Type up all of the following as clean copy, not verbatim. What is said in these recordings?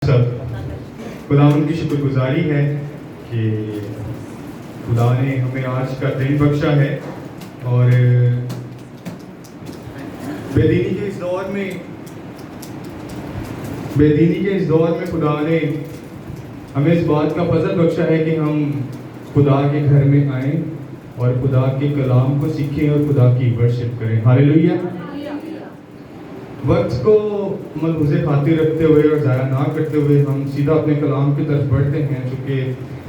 سب خداوند کی شکر گزاری ہے کہ خدا نے ہمیں آج کا دن بخشا ہے اور بے دینی کے اس دور میں خدا نے ہمیں اس بات کا فضل بخشا ہے کہ ہم خدا کے گھر میں آئیں اور خدا کے کلام کو سیکھیں اور خدا کی ورشپ کریں۔ ہاللیلویہ۔ وقت کو ملحوظ خاطر رکھتے ہوئے اور ضائع نہ کرتے ہوئے ہم سیدھا اپنے کلام کی طرف بڑھتے ہیں، چونکہ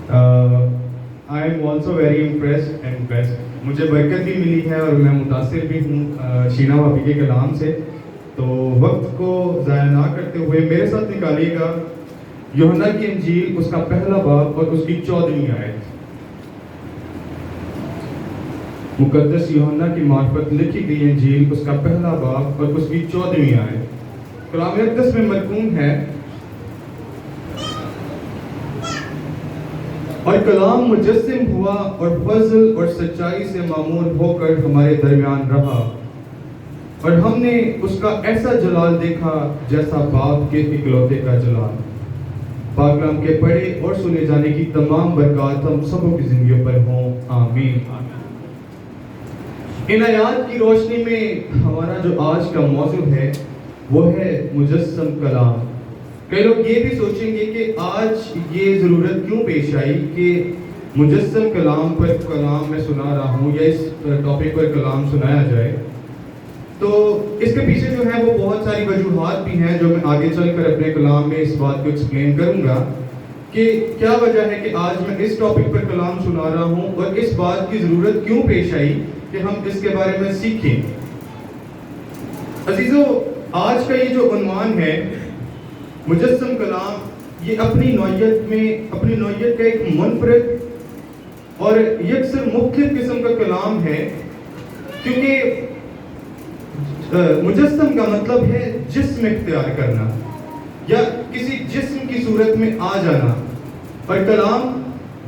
I am also very impressed and blessed. مجھے برکت بھی ملی ہے اور میں متاثر بھی ہوں شینا بھابی کے کلام سے۔ تو وقت کو ضائع نہ کرتے ہوئے میرے ساتھ نکالیے گا یوحنا کی انجیل، اس کا پہلا باب اور اس کی 14ویں آیت۔ مقدس یوحنا کی معرفت لکھی گئی انجیل، اس کا پہلا باب اور اس کی 14ویں آیت کلام مقدس میں مرقوم ہے۔ اور کلام مجسم ہوا اور فضل اور سچائی سے معمور ہو کر ہمارے درمیان رہا، اور ہم نے اس کا ایسا جلال دیکھا جیسا باپ کے اکلوتے کا جلال۔ پاک کلام کے پڑھے اور سنے جانے کی تمام برکات ہم سبوں کی زندگیوں پر ہوں، آمین۔ ان آیات کی روشنی میں ہمارا جو آج کا موضوع ہے وہ ہے مجسم کلام۔ کئی لوگ یہ بھی سوچیں گے کہ آج یہ ضرورت کیوں پیش آئی کہ مجسم کلام پر کلام میں سنا رہا ہوں یا اس ٹاپک پر کلام سنایا جائے۔ تو اس کے پیچھے جو ہے وہ بہت ساری وجوہات بھی ہیں جو میں آگے چل کر اپنے کلام میں اس بات کو ایکسپلین کروں گا کہ کیا وجہ ہے کہ آج میں اس ٹاپک پر کلام سنا رہا ہوں اور اس بات کی ضرورت کیوں پیش آئی کہ ہم اس کے بارے میں سیکھیں۔ عزیزو، آج کا یہ جو عنوان ہے مجسم کلام، یہ اپنی نوعیت کا ایک منفرد اور یکسر مختلف قسم کا کلام ہے، کیونکہ مجسم کا مطلب ہے جسم اختیار کرنا یا کسی جسم کی صورت میں آ جانا، اور کلام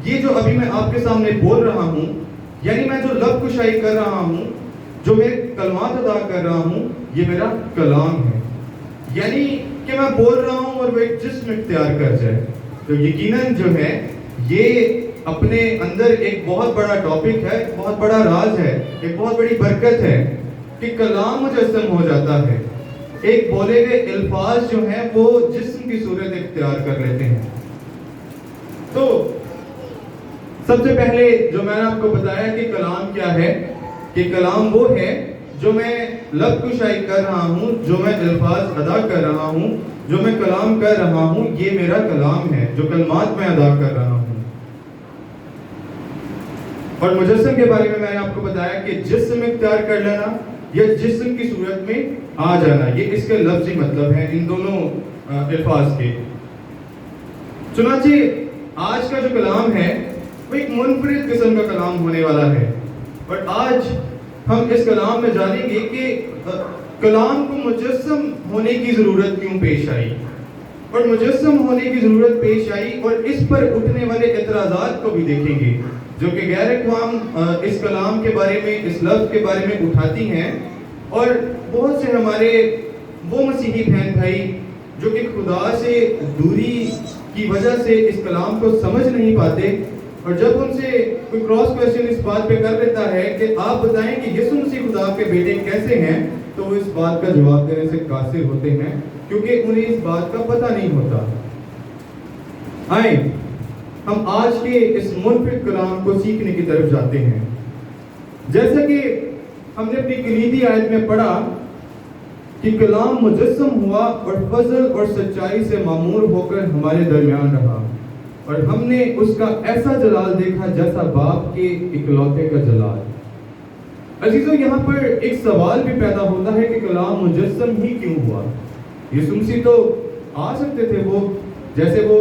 یہ جو ابھی میں آپ کے سامنے بول رہا ہوں، یعنی میں جو لب کشائی کر رہا ہوں، جو میں کلمات ادا کر رہا ہوں، یہ میرا کلام ہے، یعنی کہ میں بول رہا ہوں اور وہ ایک جسم اختیار کر جائے۔ تو یقیناً جو ہے یہ اپنے اندر ایک بہت بڑا ٹاپک ہے، ایک بہت بڑا راز ہے، ایک بہت بڑی برکت ہے کہ کلام مجسم ہو جاتا ہے۔ ایک بولے گئے الفاظ جو ہیں وہ جسم کی صورت اختیار کر لیتے ہیں۔ تو سب سے پہلے جو میں نے آپ کو بتایا کہ کلام کیا ہے، کہ کلام وہ ہے جو میں لب کشائی کر رہا ہوں، جو میں الفاظ ادا کر رہا ہوں، جو میں کلام کر رہا ہوں، یہ میرا کلام ہے، جو کلمات میں ادا کر رہا ہوں۔ اور مجسم کے بارے میں نے آپ کو بتایا کہ جسم اختیار کر لینا یا جسم کی صورت میں آ جانا، یہ اس کے لفظی مطلب ہے ان دونوں الفاظ کے۔ چنانچہ آج کا جو کلام ہے وہ ایک منفرد قسم کا کلام ہونے والا ہے، اور آج ہم اس کلام میں جانیں گے کہ کلام کو مجسم ہونے کی ضرورت کیوں پیش آئی، اور مجسم ہونے کی ضرورت پیش آئی اور اس پر اٹھنے والے اعتراضات کو بھی دیکھیں گے جو کہ غیر اقوام اس کلام کے بارے میں، اس لفظ کے بارے میں اٹھاتی ہیں، اور بہت سے ہمارے وہ مسیحی بہن بھائی جو کہ خدا سے دوری کی وجہ سے اس کلام کو سمجھ نہیں پاتے، اور جب ان سے کوئی کراس کویسچن اس بات پہ کر لیتا ہے کہ آپ بتائیں کہ یسوع مسیح خدا کے بیٹے کیسے ہیں، تو وہ اس بات کا جواب دینے سے قاصر ہوتے ہیں کیونکہ انہیں اس بات کا پتہ نہیں ہوتا۔ آئیں ہم آج کے اس منفرد کلام کو سیکھنے کی طرف جاتے ہیں۔ جیسا کہ ہم نے اپنی کلیدی آیت میں پڑھا کہ کلام مجسم ہوا اور فضل اور سچائی سے معمور ہو کر ہمارے درمیان رہا، اور ہم نے اس کا ایسا جلال دیکھا جیسا باپ کے اکلوتے کا جلال۔ عزیزو، یہاں پر ایک سوال بھی پیدا ہوتا ہے کہ کلام مجسم ہی کیوں ہوا؟ یسوع مسیح تو آ سکتے تھے، وہ جیسے وہ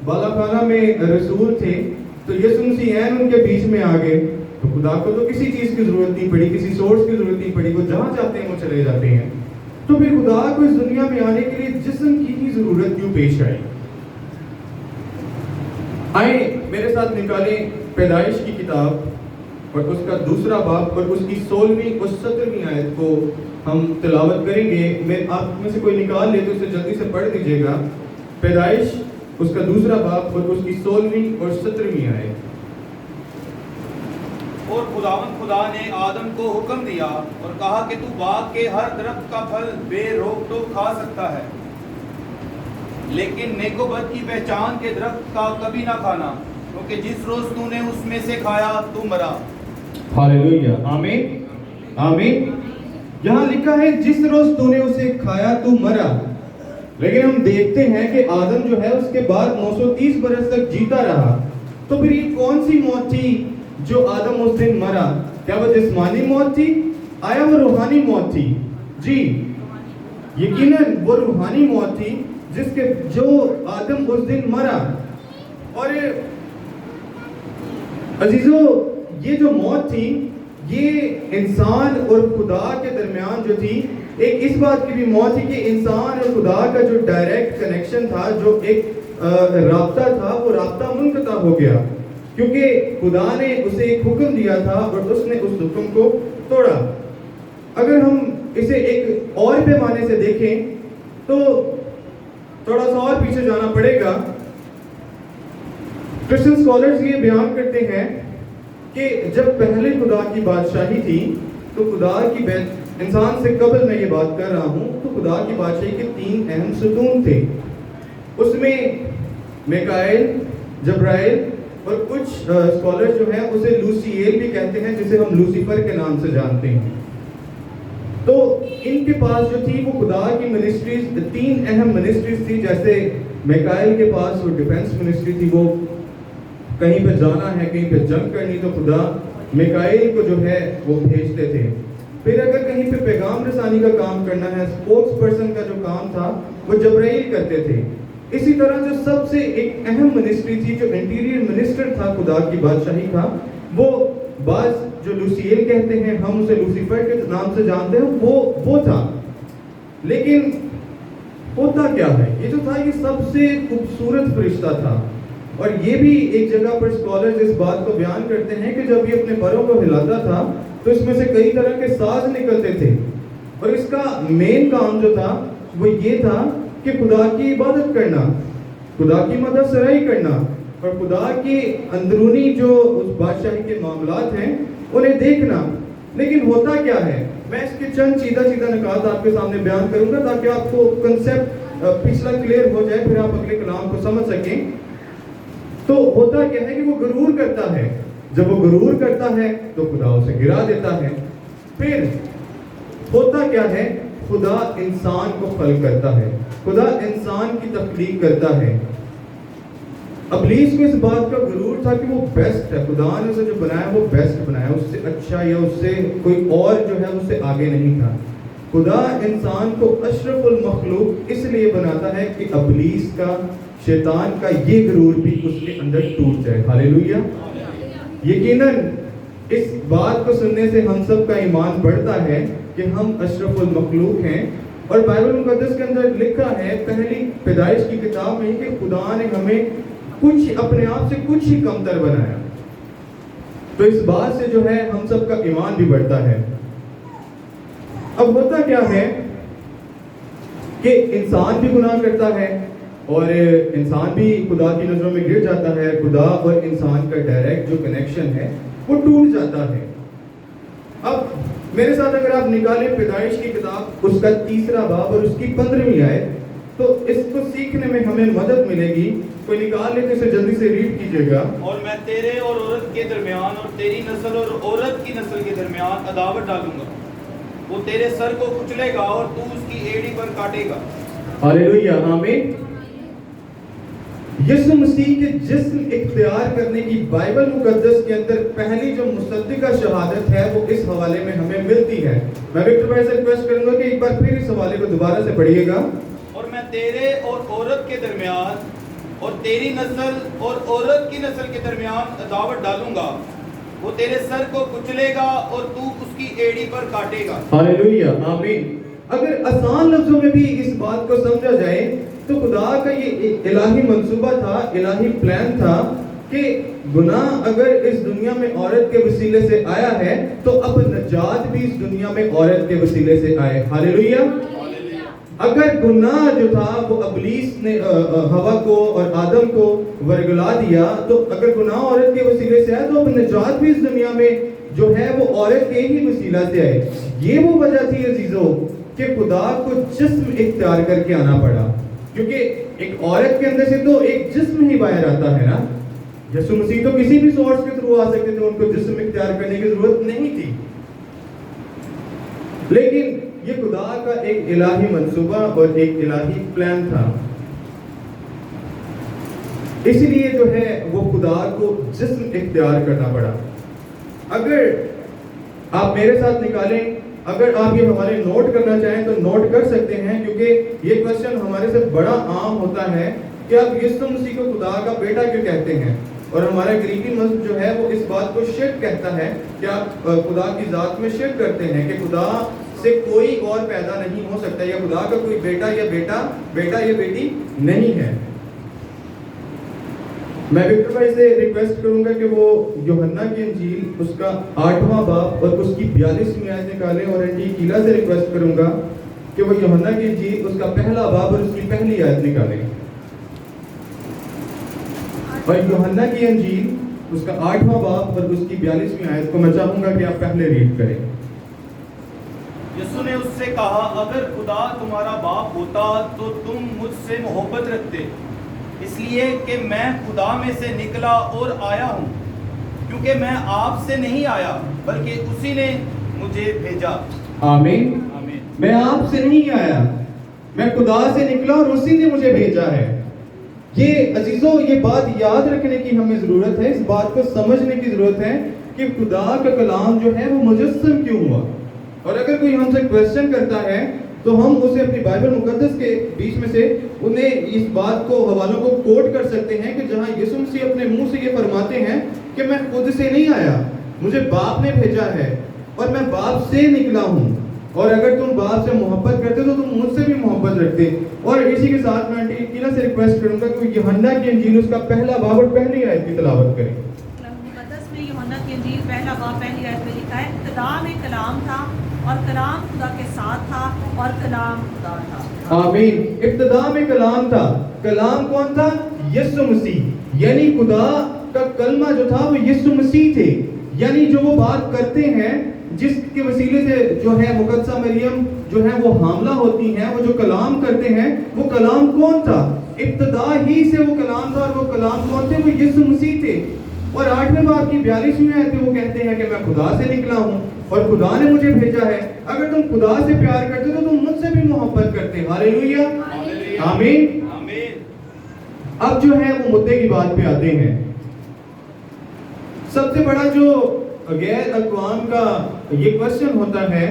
بالا خانہ میں رسول تھے، تو یسوع مسیح عین ان کے بیچ میں آ گئے، تو خدا کو تو کسی چیز کی ضرورت نہیں پڑی، کسی سورس کی ضرورت نہیں پڑی، وہ جہاں چاہتے ہیں وہ چلے جاتے ہیں۔ تو پھر خدا کو اس دنیا میں آنے کے لیے جسم کی ہی ضرورت کیوں پیش آئی؟ آئیں میرے ساتھ نکالیں پیدائش کی کتاب اور اس کا دوسرا باب اور اس کی 16ویں اور 17ویں آیت کو ہم تلاوت کریں گے۔ میں آپ میں سے کوئی نکال لے تو اسے جلدی سے پڑھ دیجیے گا۔ پیدائش اس کا دوسرا باب اور اس کی 16ویں اور 17ویں آیت. اور خدا نے آدم کو حکم دیا اور کہا کہ تو باغ کے ہر درخت کا پھل بے روک ٹوک کھا سکتا ہے، لیکن نیک و بد کی پہچان کے درخت کا کبھی نہ کھانا، کیونکہ جس روز تو نے اس میں سے کھایا تو مرا. ہاللیلویہ، آمین آمین. یہاں لکھا ہے جس روز تو نے اسے کھایا تو مرا. لیکن ہم دیکھتے ہیں کہ آدم جو ہے اس کے بعد 930 برس تک جیتا رہا. تو پھر یہ کون سی موت تھی جو آدم اس دن مرا؟ کیا وہ جسمانی موت تھی؟ آیا وہ روحانی موت تھی؟ جی یقیناً وہ روحانی موت تھی جو آدم اس دن مرا. اور عزیزو، یہ جو موت تھی یہ انسان اور خدا کے درمیان جو تھی، ایک اس بات کی بھی موت تھی کہ انسان اور خدا کا جو ڈائریکٹ کنیکشن تھا، جو ایک رابطہ تھا، وہ رابطہ منقطع ہو گیا، کیونکہ خدا نے اسے ایک حکم دیا تھا اور اس نے اس حکم کو توڑا. اگر ہم اسے ایک اور پیمانے سے دیکھیں تو تھوڑا سا اور پیچھے جانا پڑے گا. کرسچن اسکالرز یہ بیان کرتے ہیں کہ جب پہلے خدا کی بادشاہی تھی تو خدا کی انسان سے قبل میں یہ بات کر رہا ہوں، تو خدا کی بادشاہی کے 3 اہم ستون تھے. اس میں میکائیل، جبرائیل اور کچھ اسکالر جو ہیں اسے لوسیل بھی کہتے ہیں، جسے ہم لوسیفر کے نام سے جانتے ہیں. تو ان کے پاس جو تھی وہ خدا کی منسٹریز، 3 اہم منسٹریز تھی. جیسے میکائیل کے پاس وہ ڈیفنس منسٹری تھی، وہ کہیں پہ جانا ہے، کہیں پہ جنگ کرنی، تو خدا میکائیل کو جو ہے وہ بھیجتے تھے. پھر اگر کہیں پہ پیغام رسانی کا کام کرنا ہے، اسپوکس پرسن کا جو کام تھا وہ جبرائیل کرتے تھے. اسی طرح جو سب سے ایک اہم منسٹری تھی، جو انٹیریئر منسٹر تھا خدا کی بادشاہی کا، وہ بعض جو لوسیل کہتے ہیں، ہم اسے لوسیفر کے نام سے جانتے ہیں، وہ تھا. لیکن ہوتا کیا ہے، یہ جو تھا یہ سب سے خوبصورت فرشتہ تھا. اور یہ بھی ایک جگہ پر اسکالرز اس بات کو بیان کرتے ہیں کہ جب یہ اپنے پروں کو ہلاتا تھا تو اس میں سے کئی طرح کے ساز نکلتے تھے، اور اس کا مین کام جو تھا وہ یہ تھا کہ خدا کی عبادت کرنا، خدا کی مدد سرائی کرنا، اور خدا کی اندرونی جو اس بادشاہی کے معاملات ہیں انہیں دیکھنا. لیکن ہوتا کیا ہے، میں اس کے چند سیدھا نکات آپ کے سامنے بیان کروں گا تاکہ آپ کو کنسیپٹ پچھلا کلیئر ہو جائے، پھر آپ اگلے کلام کو سمجھ سکیں. تو ہوتا کیا ہے کہ وہ غرور کرتا ہے. جب وہ غرور کرتا ہے تو خدا اسے گرا دیتا ہے. پھر ہوتا کیا ہے، خدا انسان کو خلق کرتا ہے، خدا انسان کی تخلیق کرتا ہے. ابلیس کو اس بات کا غرور تھا کہ وہ بیسٹ ہے، خدا نے اسے جو بنایا وہ بیسٹ بنایا، اس سے اچھا یا اس سے کوئی اور جو ہے اس سے آگے نہیں تھا. خدا انسان کو اشرف المخلوق اس لیے بناتا ہے کہ ابلیس کا، شیطان کا یہ غرور بھی اس کے اندر ٹوٹ جائے. ہاللیلویہ. یقیناً اس بات کو سننے سے ہم سب کا ایمان بڑھتا ہے کہ ہم اشرف المخلوق ہیں. اور بائبل مقدس کے اندر لکھا ہے پہلی پیدائش کی کتاب میں کہ خدا نے ہمیں کچھ اپنے آپ سے کچھ ہی کمتر بنایا. تو اس بات سے جو ہے ہم سب کا ایمان بھی بڑھتا ہے. اب ہوتا کیا ہے کہ انسان بھی گناہ کرتا ہے اور انسان بھی خدا کی نظروں میں گر جاتا ہے. خدا اور انسان کا ڈائریکٹ جو کنیکشن ہے وہ ٹوٹ جاتا ہے. اب میرے ساتھ اگر آپ نکالیں پیدائش کی کتاب، اس کا 3 باب اور اس کی 15ویں آیت، تو اس کو سیکھنے میں ہمیں مدد ملے گی. کوئی نکال لے تو اسے جلدی سے ریڈ کیجئے گا. اور میں تیرے اور عورت کے درمیان اور تیری نسل اور عورت کی نسل کے درمیان عداوت ڈالوں گا، وہ تیرے سر کو کچلے گا اور تو اس کی ایڑی پر کاٹے گا. ہاللیلویہ، آمین. یسوع مسیح کے جسم اختیار کرنے کی بائبل مقدس کے اندر پہلی جو مصدقہ شہادت ہے وہ اس حوالے میں ہمیں ملتی ہے. میں وکٹر بھائی سے ریکویسٹ کروں گا کہ ایک بار پھر اس حوالے کو دوبارہ سے پڑھیے گا. اور میں تیرے اور عورت کے درمیان اور تیری نسل اور عورت کی نسل کے درمیان عداوت ڈالوں گا، وہ تیرے سر کو کچلے گا اور تو اس کی ایڑی پر کاٹے گا. ہاللیلویہ، آمین. اگر آسان لفظوں میں بھی اس بات کو سمجھا جائے تو خدا کا یہ الہی منصوبہ تھا، الہی پلان تھا کہ گناہ اگر اس دنیا میں عورت کے وسیلے سے آیا ہے تو اب نجات بھی اس دنیا میں عورت کے وسیلے سے آئے. ہاللیلویہ. اگر گناہ جو تھا وہ ابلیس نے ہوا کو اور آدم کو ورگلا دیا، تو اگر گناہ عورت کے وسیلے سے آیا تو اب نجات بھی اس دنیا میں جو ہے وہ عورت کے ہی وسیلہ سے آئے۔ یہ وہ وجہ تھی عزیزو کہ خدا کو جسم اختیار کر کے آنا پڑا، کیونکہ ایک عورت کے اندر سے تو ایک جسم ہی باہر آتا ہے نا۔ یسوع مسیح تو کسی بھی سورس کے تھرو آ سکتے تھے، ان کو جسم اختیار کرنے کی ضرورت نہیں تھی، لیکن یہ خدا کا ایک الہی منصوبہ اور ایک الہی پلان تھا، اس لیے جو ہے وہ خدا کو جسم اختیار کرنا پڑا۔ اگر آپ میرے ساتھ نکالیں، اگر آپ یہ ہمارے نوٹ کرنا چاہیں تو نوٹ کر سکتے ہیں، کیونکہ یہ کوشچن ہمارے سے بڑا عام ہوتا ہے کہ آپ یسوع مسیح کو خدا کا بیٹا کیوں کہتے ہیں، اور ہمارا غریبی مذہب جو ہے وہ اس بات کو شرک کہتا ہے کہ آپ خدا کی ذات میں شرک کرتے ہیں، کہ خدا سے کوئی اور پیدا نہیں ہو سکتا، یا خدا کا کوئی بیٹا یا بیٹی نہیں ہے۔ میں وکٹر بھائی سے ریکویسٹ کروں گا کہ وہ یوحنا کی انجیل اس کا 8واں باب اور اس کی 42ویں آیت نکالیں، اور انٹی کیلا سے ریکویسٹ کروں گا کہ وہ یوحنا کی انجیل اس کا پہلا باب اور اس کی پہلی آیت نکالیں، اور یوحنا کی انجیل اس کا 8واں باب اور اس کی 42ویں آیت کو میں چاہوں گا کہ آپ پہلے ریڈ کریں۔ یسوع نے اس سے کہا، اگر خدا تمہارا باپ ہوتا تو تم مجھ سے محبت رکھتے، اس لیے کہ میں خدا میں سے نکلا اور آیا ہوں، کیونکہ میں آپ سے نہیں آیا بلکہ اسی نے مجھے بھیجا۔ آمین۔ میں آپ سے نہیں آیا، میں خدا سے نکلا اور اسی نے مجھے بھیجا ہے۔ یہ عزیزو، یہ بات یاد رکھنے کی ہمیں ضرورت ہے، اس بات کو سمجھنے کی ضرورت ہے کہ خدا کا کلام جو ہے وہ مجسم کیوں ہوا۔ اور اگر کوئی ہم سے کویسچن کرتا ہے تو ہم اسے اپنی بائبل مقدس کے بیچ میں سے انہیں اس بات کو حوالوں کو کوٹ کر سکتے ہیں کہ جہاں یسوع مسیح اپنے منہ سے یہ فرماتے ہیں کہ میں خود سے نہیں آیا، مجھے باپ نے بھیجا ہے اور میں باپ سے نکلا ہوں، اور اگر تم باپ سے محبت کرتے تو تم مجھ سے بھی محبت رکھتے۔ اور اسی کے ساتھ میں انٹی کیلا سے ریکویسٹ کروں گا کہ وہ یوحنا کی انجیل اس کا پہلا باب اور پہلی آیت کی تلاوت کریں۔ مقدس میں یوحنا کی انجیل پہلا باب پہلی آیت میں لکھا ہے، ابتدا میں کلام تھا اور کلام خدا کے ساتھ تھا اور کلام خدا تھا۔ آمین۔ ابتدا میں کلام تھا، کلام کون تھا؟ یسوع مسیح، یعنی خدا کا کلمہ جو تھا وہ یسوع مسیح تھے، یعنی جو وہ بات کرتے ہیں جس کے وسیلے سے جو ہے مقدسہ مریم جو ہے وہ حاملہ ہوتی ہیں، وہ جو کلام کرتے ہیں وہ کلام کون تھا؟ ابتدا ہی سے وہ کلام تھا، اور وہ کلام کون تھے؟ وہ یسوع مسیح تھے۔ اور 8ویں باب کی 42ویں آیت میں وہ کہتے ہیں کہ میں خدا سے نکلا ہوں اور خدا نے مجھے بھیجا ہے۔ اگر تم خدا سے پیار کرتے تو تم مجھ سے بھی محبت کرتے۔ ہاللیلویہ، آمین۔ اب جو ہے وہ مدعے کی بات پہ آتے ہیں۔ سب سے بڑا جو غیر اقوام کا یہ کوشچن ہوتا ہے،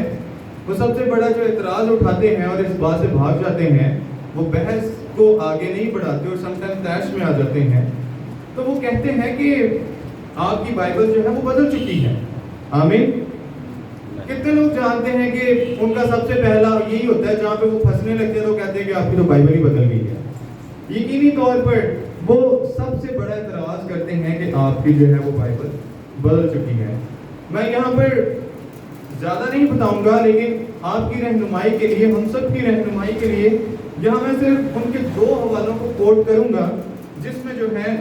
وہ سب سے بڑا جو اعتراض اٹھاتے ہیں اور اس بات سے بھاگ جاتے ہیں، وہ بحث کو آگے نہیں بڑھاتے اور سم ٹائم طیش میں آ جاتے ہیں، تو وہ کہتے ہیں کہ آپ کی بائبل جو ہے وہ بدل چکی ہے۔ آمین۔ کتنے لوگ جانتے ہیں کہ ان کا سب سے پہلا یہی ہوتا ہے، جہاں پہ وہ پھنسنے لگتے ہیں تو کہتے ہیں کہ آپ کی تو بائبل ہی بدل گئی ہے۔ یقینی طور پر وہ سب سے بڑا اعتراض کرتے ہیں کہ آپ کی جو ہے وہ بائبل بدل چکی ہے۔ میں یہاں پر زیادہ نہیں بتاؤں گا، لیکن آپ کی رہنمائی کے لیے، ہم سب کی رہنمائی کے لیے یہاں میں صرف ان کے 2 حوالوں کو کوٹ کروں گا، جس میں جو ہے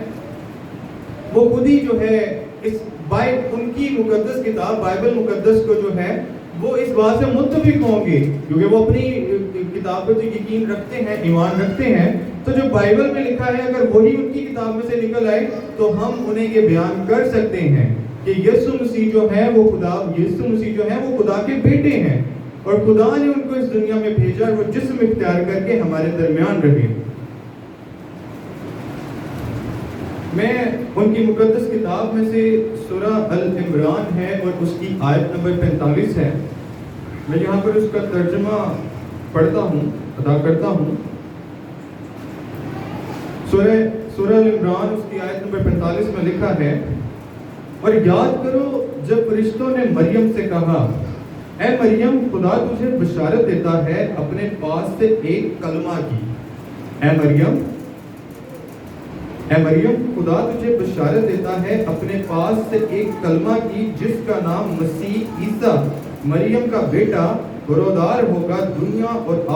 وہ خود ہی جو ہے اس ان کی مقدس کتاب بائبل مقدس کو جو ہے وہ اس بات سے متفق ہوں گے، کیونکہ وہ اپنی کتاب پر جو یقین رکھتے ہیں، ایمان رکھتے ہیں، تو جو بائبل میں لکھا ہے اگر وہی ان کی کتاب میں سے نکل آئے تو ہم انہیں یہ بیان کر سکتے ہیں کہ یسوع مسیح جو ہے وہ خدا کے بیٹے ہیں، اور خدا نے ان کو اس دنیا میں بھیجا اور وہ جسم اختیار کر کے ہمارے درمیان رہے۔ میں ان کی مقدس کتاب میں سے سورہ العمران ہے اور اس کی آیت نمبر 45 ہے، میں یہاں پر اس کا ترجمہ پڑھتا ہوں، ادا کرتا ہوں۔ سورہ العمران اس کی آیت نمبر 45 میں لکھا ہے، اور یاد کرو جب فرشتوں نے مریم سے کہا، اے مریم خدا تجھے بشارت دیتا ہے اپنے پاس سے ایک کلمہ کی۔ اے مریم خدا تجھے بشارت دیتا ہے اپنے پاس سے ایک کلمہ کی، جس کا نام مسیح عیسیٰ مریم کا بیٹا برودار ہوگا، دنیا اور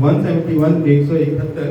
171 171।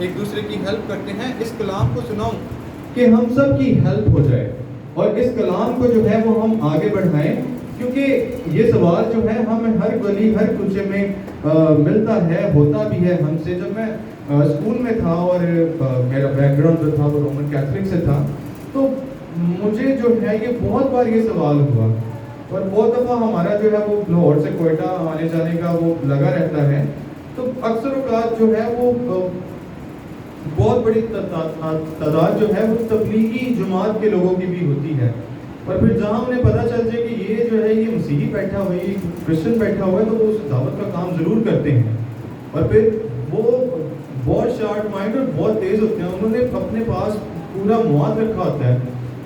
ایک دوسرے کی ہیلپ کرتے ہیں، اس کلام کو سناؤں کہ ہم سب کی ہیلپ ہو جائے اور اس کلام کو جو ہے وہ ہم آگے بڑھائیں، کیونکہ یہ سوال جو ہے ہمیں ہر گلی ہر کوچے میں ملتا ہے، ہوتا بھی ہے ہم سے. جب میں اسکول میں تھا اور میرا بیک گراؤنڈ جو تھا وہ رومن کیتھولک سے تھا، تو مجھے جو ہے یہ بہت بار یہ سوال ہوا اور بہت دفعہ ہمارا جو ہے وہ لاہور سے کوئٹہ آنے جانے کا وہ لگا رہتا ہے، تو اکثر اوقات جو ہے وہ بہت بڑی تعداد جو ہے وہ تبلیغی جماعت کے لوگوں کی بھی ہوتی ہے، اور پھر جہاں انہیں پتہ چل جائے کہ یہ جو ہے یہ مسیحی بیٹھا ہوا ہے، یہ کرسچن بیٹھا ہوا ہے، تو وہ اس دعوت کا کام ضرور کرتے ہیں. اور پھر وہ بہت شارٹ مائنڈ اور بہت تیز ہوتے ہیں، انہوں نے اپنے پاس پورا مواد رکھا ہوتا ہے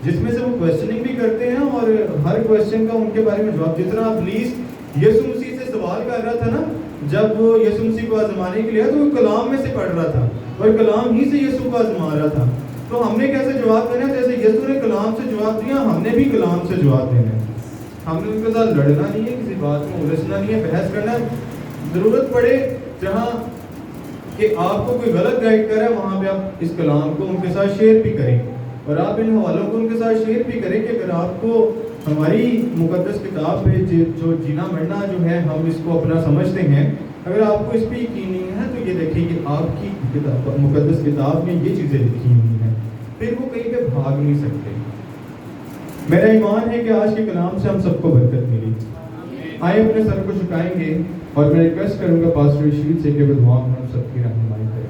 جس میں سے وہ کویسچننگ بھی کرتے ہیں اور ہر کویسچن کا ان کے بارے میں جواب. جس طرح پولیس یسوع مسیح سے سوال کر رہا تھا نا، جب وہ یسوع مسیح کو آزمانے کے لیے تو وہ کلام میں سے پڑھ رہا تھا اور کلام ہی سے یسوع کو آزما رہا تھا. تو ہم نے کیسے جواب دینا ہے؟ جیسے یسوع نے کلام سے جواب دیا، ہم نے بھی کلام سے جواب دینا ہے. ہم نے ان کے ساتھ لڑنا نہیں ہے، کسی بات میں الجھنا نہیں ہے، بحث کرنا ہے. ضرورت پڑے جہاں کہ آپ کو کوئی غلط گائیڈ کرے وہاں پہ آپ اس کلام کو ان کے ساتھ شیئر بھی کریں، اور آپ ان حوالوں کو ان کے ساتھ شیئر بھی کریں کہ اگر آپ کو ہماری مقدس کتاب پہ جو جینا مرنا جو ہے ہم اس کو اپنا سمجھتے ہیں، اگر آپ کو اس پہ یقین نہیں ہے تو یہ دیکھیں کہ آپ کی مقدس کتاب میں یہ چیزیں لکھی ہوئی ہیں، پھر وہ کہیں پہ بھاگ نہیں سکتے. میرا ایمان ہے کہ آج کے کلام سے ہم سب کو برکت ملی. آئے اپنے سر کو جھکائیں گے اور میں ریکویسٹ کروں گا پاسٹر رشید سے کہ وہ دعا میں ہم سب کی رہنمائی کریں.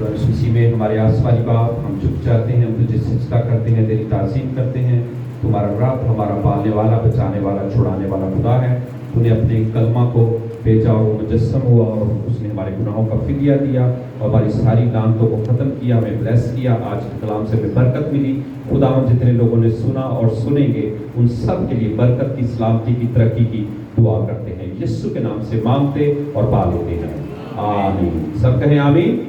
مسیح میں ہمارے آسمانی باپ، ہم جھک جاتے ہیں، ہم تجھے سجدہ کرتے ہیں، تیری تعظیم کرتے ہیں. تمہارا رب ہمارا پالنے والا، بچانے والا، چھڑانے والا خدا ہے. تو نے اپنے کلمہ کو بھیجا اور وہ مجسم ہوا اور اس نے ہمارے گناہوں کا فدیہ دیا اور ہماری ساری لعنتوں کو ختم کیا، ہمیں بلیس کیا. آج کے کلام سے ہمیں برکت ملی. خدا ہم جتنے لوگوں نے سنا اور سنیں گے ان سب کے لیے برکت کی، سلامتی کی، ترقی کی دعا کرتے ہیں. یسوع کے نام سے مانگتے اور پا لیتے ہیں. آمین. سب کہیں آمین.